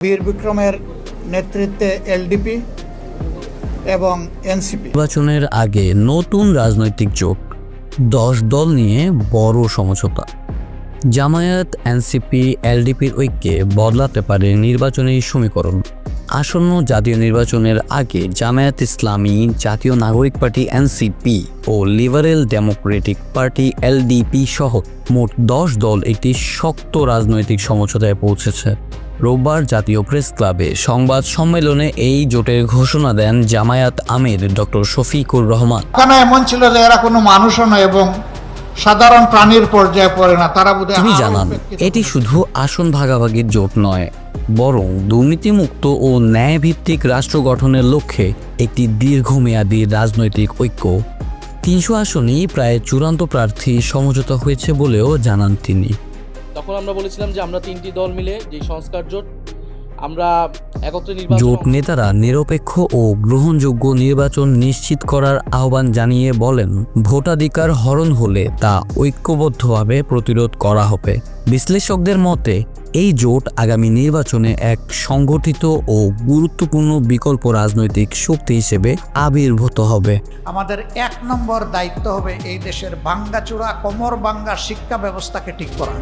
বীর বিক্রমের নেতৃত্বে এলডিপি এবং এনসিপি নির্বাচনের আগে নতুন রাজনৈতিক জোট 10 দল নিয়ে বড় সমঝোতা। জামায়াত, এনসিপি, এলডিপির ঐক্যে বদলাতে পারে নির্বাচনী সমীকরণ। আসন্ন জাতীয় নির্বাচনের আগে জামায়াত ইসলামী, জাতীয় নাগরিক পার্টি এনসিপি ও লিবারেল ডেমোক্রেটিক পার্টি এলডিপি সহ মোট 10 দল একটি শক্ত রাজনৈতিক সমঝোতায় পৌঁছেছে। রোববার জাতীয় প্রেস ক্লাবে সংবাদ সম্মেলনে এই জোটের ঘোষণা দেন জামায়াত আমির ডক্টর শফিকুর রহমান। কেন এমন ছিল যে এরা কোনো মানুষও নয় এবং সাধারণ প্রাণীর পর্যায়ে পড়ে না, তারা বোধহয় তিনি জানান, এটি শুধু আসন ভাগাভাগির জোট নয়, বরং দুর্নীতিমুক্ত ও ন্যায়ভিত্তিক রাষ্ট্র গঠনের লক্ষ্যে একটি দীর্ঘমেয়াদী রাজনৈতিক ঐক্য। 300 আসনেই প্রায় চূড়ান্ত প্রার্থী সমঝোতা হয়েছে বলেও জানান তিনি। তখন আমরা বলেছিলাম যে আমরা 3টি দল মিলে যে সংস্কার জোট, আমরা একত্রে নির্বাচন। জোট নেতারা নিরপেক্ষ ও গ্রহণযোগ্য নির্বাচন নিশ্চিত করার আহ্বান জানিয়ে বলেন, ভোটাধিকার হরণ হলে তা ঐক্যবদ্ধভাবে প্রতিরোধ করা হবে। বিশ্লেষকদের মতে এই জোট আগামী নির্বাচনে এক সংগঠিত ও গুরুত্বপূর্ণ বিকল্প রাজনৈতিক শক্তি হিসেবে আবির্ভূত হবে। আমাদের 1 নম্বর দায়িত্ব হবে এই দেশের ভাঙ্গাচোরা কোমর ভাঙ্গা শিক্ষা ব্যবস্থাকে ঠিক করা।